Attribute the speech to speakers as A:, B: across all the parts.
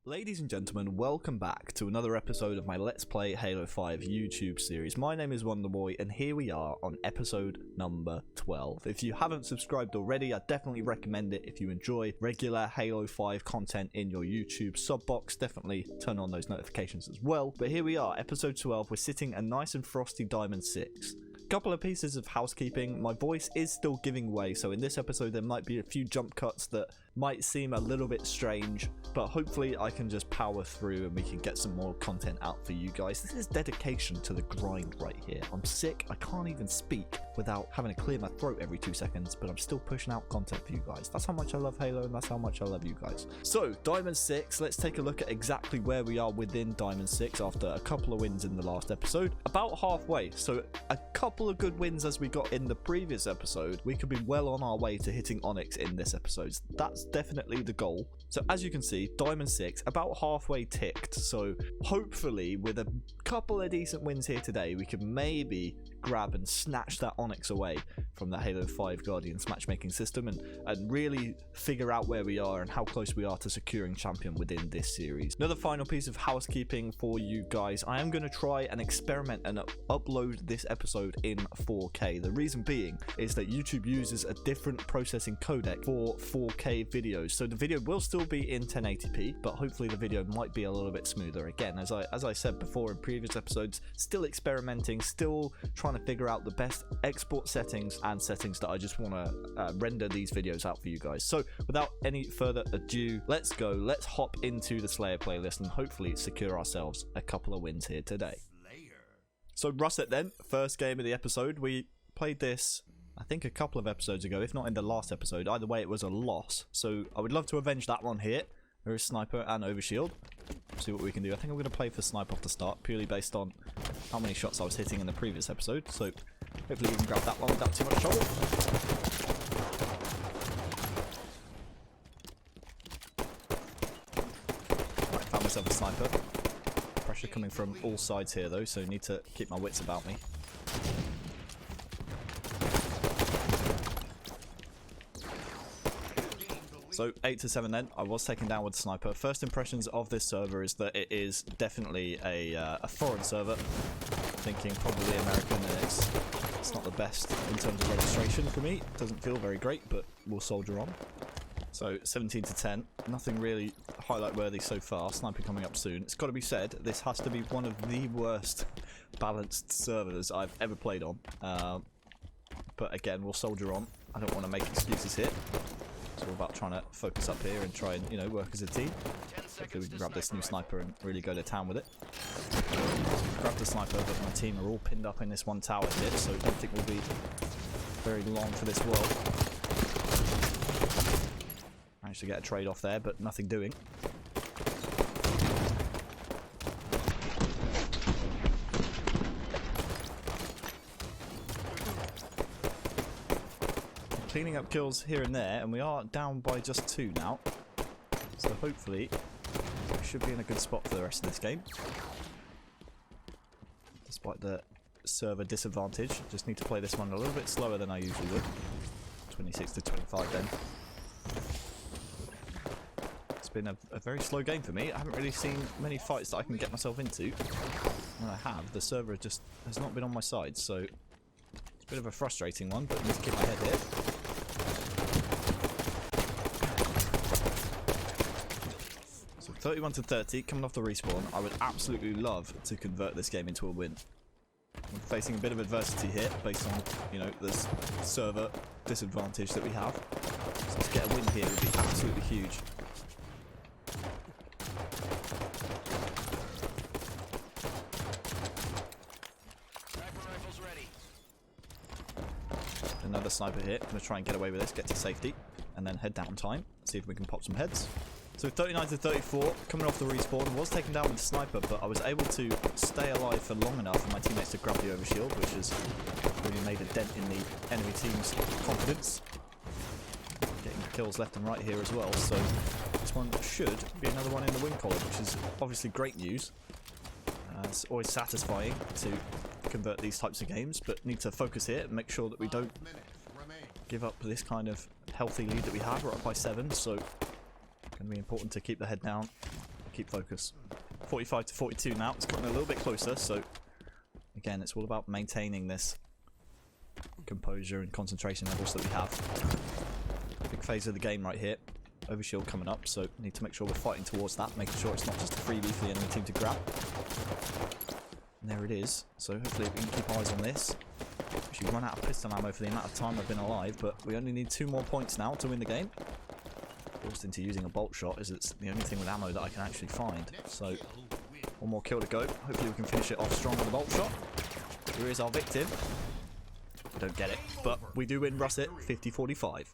A: Ladies and gentlemen, welcome back to another episode of my Let's Play Halo 5 YouTube series. My name is Wonderboy and here we are on episode number 12. If you haven't subscribed already, I definitely recommend it. If you enjoy regular Halo 5 content in your YouTube sub box, definitely turn on those notifications as well. But here we are, episode 12, we're sitting a nice and frosty Diamond 6. Couple of pieces of housekeeping. My voice is still giving way, so in this episode there might be a few jump cuts that might seem a little bit strange, but hopefully I can just power through and we can get some more content out for you guys. This is dedication to the grind right here. I'm sick, I can't even speak without having to clear my throat every 2 seconds, but I'm still pushing out content for you guys. That's how much I love Halo and that's how much I love you guys. So Diamond 6, let's take a look at exactly where we are within Diamond 6 after a couple of wins in the last episode. About halfway, so a couple of good wins as we got in the previous episode. We could be well on our way to hitting Onyx in this episode. That's definitely the goal. So as you can see, Diamond 6 about halfway ticked, so hopefully with a couple of decent wins here today we could maybe grab and snatch that Onyx away from the Halo 5 Guardians matchmaking system and really figure out where we are and how close we are to securing champion within this series. Another final piece of housekeeping for you guys, I am going to try and experiment and upload this episode in 4K. The reason being is that YouTube uses a different processing codec for 4K videos, so the video will still be in 1080p, but hopefully the video might be a little bit smoother. Again, as I said before in previous episodes, still experimenting, still trying to figure out the best export settings and settings that I just want to render these videos out for you guys. So without any further ado, let's go, let's hop into the Slayer playlist and hopefully secure ourselves a couple of wins here today. So Russet then, first game of the episode. We played this I think a couple of episodes ago, if not in the last episode. Either way, it was a loss. So I would love to avenge that one here. There is Sniper and Overshield. See what we can do. I think I'm going to play for Sniper off the start, purely based on how many shots I was hitting in the previous episode. So hopefully we can grab that one without too much trouble. Right, found myself a Sniper. Pressure coming from all sides here though, so need to keep my wits about me. So 8 to 7 then, I was taken down with the Sniper. First impressions of this server is that it is definitely a foreign server. Thinking probably American, and it's not the best in terms of registration for me. It doesn't feel very great, but we'll soldier on. So 17 to 10, nothing really highlight worthy so far. Sniper coming up soon. It's got to be said, this has to be one of the worst balanced servers I've ever played on. But again, we'll soldier on. I don't want to make excuses here. So we're about trying to focus up here and try and, you know, work as a team. Hopefully we can grab this new Sniper and really go to town with it. Grab the Sniper, but my team are all pinned up in this one tower here, so I don't think we'll be very long for this world. Managed to get a trade off there, but nothing doing. Cleaning up kills here and there, and we are down by just 2 now. So hopefully we should be in a good spot for the rest of this game. Despite the server disadvantage, just need to play this one a little bit slower than I usually would. 26 to 25 then. It's been a very slow game for me. I haven't really seen many fights that I can get myself into. When I have, the server just has not been on my side, so it's a bit of a frustrating one, but I need to keep my head here. So 31 to 30, coming off the respawn. I would absolutely love to convert this game into a win. I'm facing a bit of adversity here based on, you know, this server disadvantage that we have. So to get a win here would be absolutely huge. Another Sniper here. I'm going to try and get away with this, get to safety, and then head down time. See if we can pop some heads. So 39 to 34, coming off the respawn, was taken down with the Sniper, but I was able to stay alive for long enough for my teammates to grab the Overshield, which has really made a dent in the enemy team's confidence. Getting kills left and right here as well, so this one should be another one in the win column, which is obviously great news. It's always satisfying to convert these types of games, but need to focus here and make sure that we don't give up this kind of healthy lead that we have. We're up by 7, so going to be important to keep the head down keep focus. 45 to 42 now. It's gotten a little bit closer, so again, it's all about maintaining this composure and concentration levels that we have. Big phase of the game right here. Overshield coming up, so we need to make sure we're fighting towards that, making sure it's not just a freebie for the enemy team to grab. And there it is. So hopefully we can keep eyes on this. Actually run out of pistol ammo for the amount of time I've been alive, but we only need 2 more points now to win the game. Forced into using a bolt shot, as it's the only thing with ammo that I can actually find. So 1 more kill to go. Hopefully we can finish it off strong with a bolt shot. Here is our victim. We don't get it, but we do win Russet 50-45.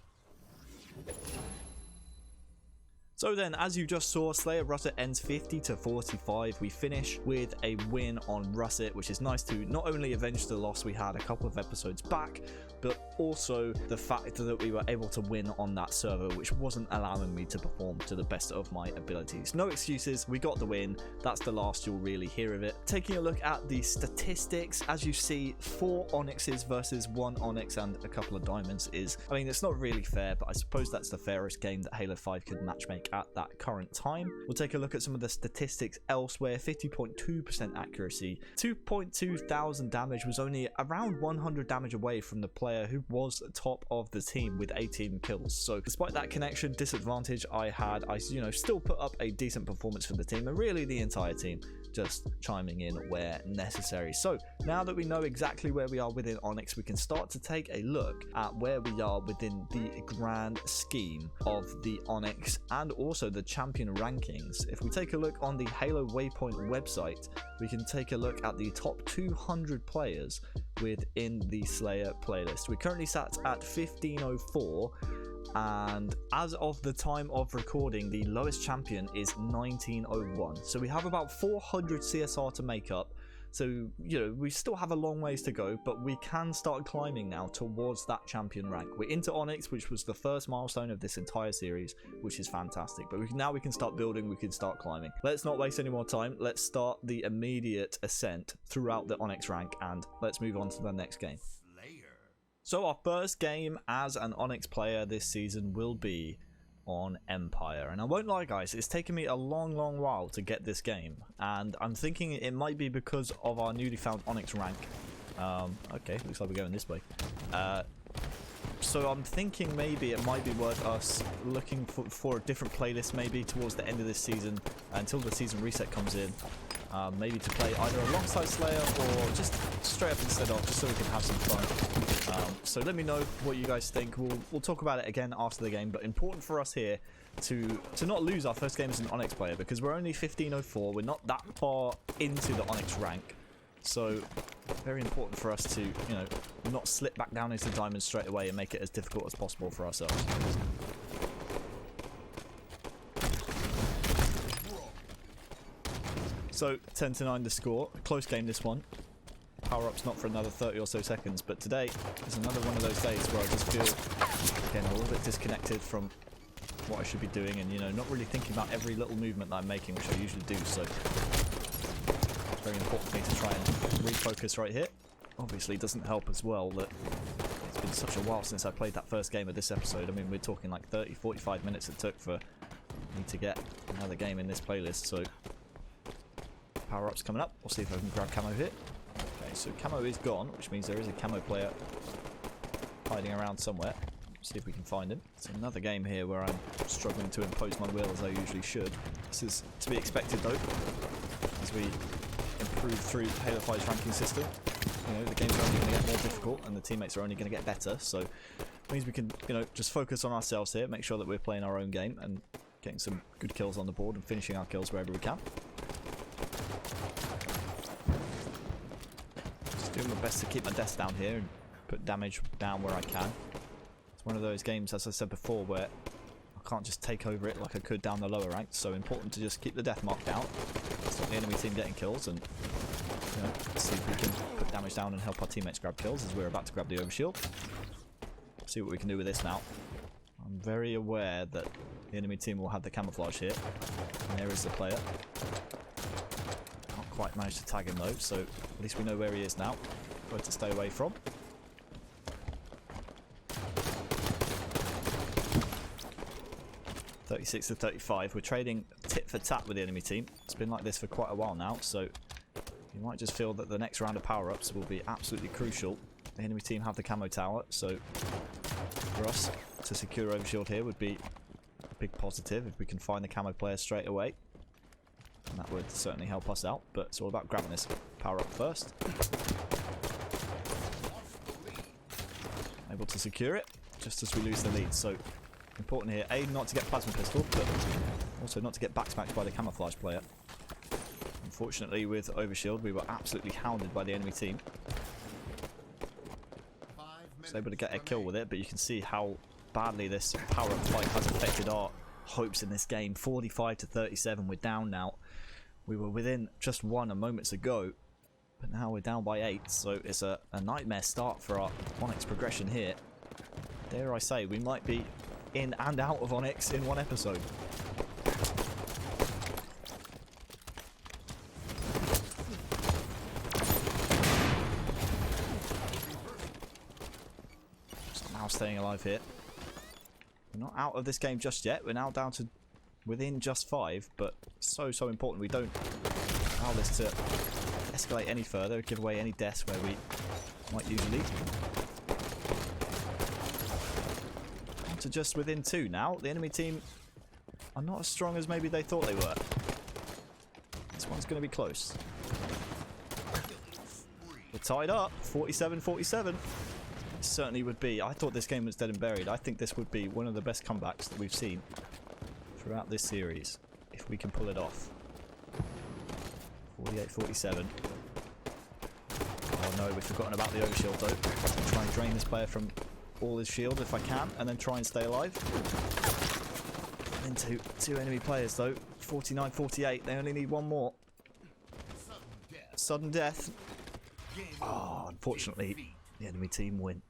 A: So then, as you just saw, Slayer Russet ends 50 to 45. We finish with a win on Russet, which is nice to not only avenge the loss we had a couple of episodes back, but also the fact that we were able to win on that server, which wasn't allowing me to perform to the best of my abilities. No excuses, we got the win. That's the last you'll really hear of it. Taking a look at the statistics, as you see, 4 Onyxes versus 1 Onyx and a couple of diamonds is, I mean, it's not really fair, but I suppose that's the fairest game that Halo 5 could matchmake at that current time. We'll take a look at some of the statistics elsewhere. 50.2% accuracy, 2.2 thousand damage, was only around 100 damage away from the player who was top of the team with 18 kills. So despite that connection disadvantage I had, I still put up a decent performance for the team, and really the entire team just chiming in where necessary. So now that we know exactly where we are within Onyx, we can start to take a look at where we are within the grand scheme of the Onyx and also the champion rankings. If we take a look on the Halo Waypoint website, we can take a look at the top 200 players within the Slayer playlist. We're currently sat at 1504, and as of the time of recording, the lowest champion is 1901. So we have about 400 CSR to make up. So, we still have a long ways to go, but we can start climbing now towards that champion rank. We're into Onyx, which was the first milestone of this entire series, which is fantastic. But now we can start building, we can start climbing. Let's not waste any more time. Let's start the immediate ascent throughout the Onyx rank, and let's move on to the next game. So our first game as an Onyx player this season will be on Empire, and I won't lie guys, it's taken me a long while to get this game, and I'm thinking it might be because of our newly found Onyx rank. Okay, looks like we're going this way. So I'm thinking maybe it might be worth us looking for a different playlist maybe towards the end of this season, until the season reset comes in. Maybe to play either alongside Slayer or just straight up instead of, just so we can have some fun. So let me know what you guys think. We'll talk about it again after the game, but important for us here to not lose our first game as an Onyx player, because we're only 1504. We're not that far into the Onyx rank, so very important for us to not slip back down into Diamonds straight away and make it as difficult as possible for ourselves. So 10-9 the score. A close game this one. Power-up's not for another 30 or so seconds, but today is another one of those days where I just feel, again, a little bit disconnected from what I should be doing, and not really thinking about every little movement that I'm making, which I usually do. So very important for me to try and refocus right here. Obviously it doesn't help as well that it's been such a while since I played that first game of this episode. I mean, we're talking like 30-45 minutes it took for me to get another game in this playlist. So power-ups coming up. We'll see if I can grab camo here. Okay, so camo is gone, which means there is a camo player hiding around somewhere. See if we can find him. It's another game here where I'm struggling to impose my will as I usually should. This is to be expected though, as we improve through Halo 5's ranking system. The games are only going to get more difficult and the teammates are only going to get better, so it means we can just focus on ourselves here, make sure that we're playing our own game and getting some good kills on the board and finishing our kills wherever we can. Just doing my best to keep my deaths down here and put damage down where I can. It's one of those games, as I said before, where I can't just take over it like I could down the lower ranks, so important to just keep the death mark down, stop the enemy team getting kills, and see if we can put damage down and help our teammates grab kills as we're about to grab the overshield. See what we can do with this now. I'm very aware that the enemy team will have the camouflage here, and there is the player. Can't quite manage to tag him though, so at least we know where he is now, where to stay away from. $36 to 35. We're trading tit for tat with the enemy team. It's been like this for quite a while now, so you might just feel that the next round of power-ups will be absolutely crucial. The enemy team have the camo tower, so for us to secure overshield here would be a big positive if we can find the camo player straight away. And that would certainly help us out, but it's all about grabbing this power-up first. Able to secure it just as we lose the lead, so important here, A, not to get plasma pistol, but also not to get backsmacked by the camouflage player. Unfortunately, with overshield, we were absolutely hounded by the enemy team. Was able to get a kill with it, but you can see how badly this power-up fight has affected our hopes in this game. 45 to 37, we're down now. We were within just one a moments ago, but now we're down by 8, so it's a nightmare start for our Onyx progression here. Dare I say, we might be in and out of Onyx in one episode. Somehow staying alive here. We're not out of this game just yet. We're now down to within just 5, but so important we don't allow this to escalate any further, give away any deaths where we might usually. On to just within 2 now. The enemy team are not as strong as maybe they thought they were. This one's going to be close. We're tied up, 47-47. It certainly would be. I thought this game was dead and buried. I think this would be one of the best comebacks that we've seen throughout this series, if we can pull it off. 48-47. Oh no, we've forgotten about the overshield though. I'll try and drain this player from all his shield if I can, and then try and stay alive. Into 2 enemy players though. 49-48. They only need one more. Sudden death. Oh, unfortunately, the enemy team win.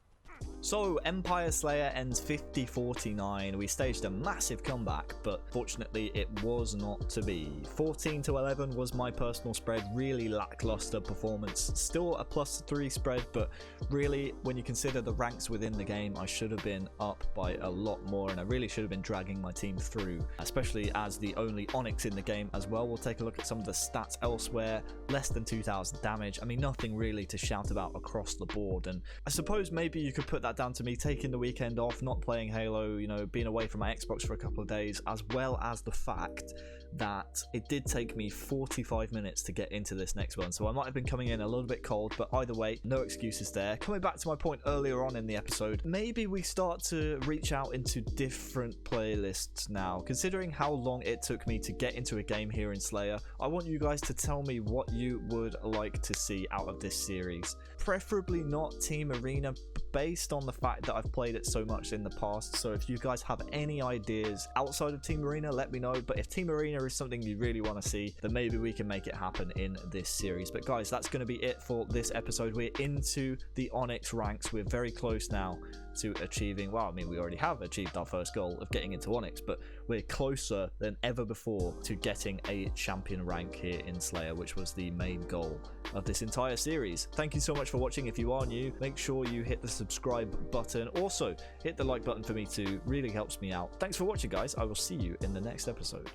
A: So, Empire Slayer ends 50-49. We staged a massive comeback, but fortunately it was not to be. 14-11 was my personal spread. Really lackluster performance. Still a +3 spread, but really, when you consider the ranks within the game, I should have been up by a lot more, and I really should have been dragging my team through, especially as the only Onyx in the game as well. We'll take a look at some of the stats elsewhere. Less than 2,000 damage. I mean, nothing really to shout about across the board, and I suppose maybe you could put that down to me taking the weekend off, not playing Halo, you know, being away from my Xbox for a couple of days, as well as the fact that it did take me 45 minutes to get into this next one, so I might have been coming in a little bit cold, but either way, no excuses there. Coming back to my point earlier on in the episode, maybe we start to reach out into different playlists now. Considering how long it took me to get into a game here in Slayer, I want you guys to tell me what you would like to see out of this series. Preferably not Team Arena, based on the fact that I've played it so much in the past, so if you guys have any ideas outside of Team Arena, let me know. But if Team Arena is something you really want to see, then maybe we can make it happen in this series. But guys, that's going to be it for this episode. We're into the Onyx ranks. We're very close now to achieving, well, I mean, we already have achieved our first goal of getting into Onyx, but we're closer than ever before to getting a champion rank here in Slayer, which was the main goal of this entire series. Thank you so much for watching. If you are new, make sure you hit the subscribe button. Also, hit the like button for me too. Really helps me out. Thanks for watching, guys. I will see you in the next episode.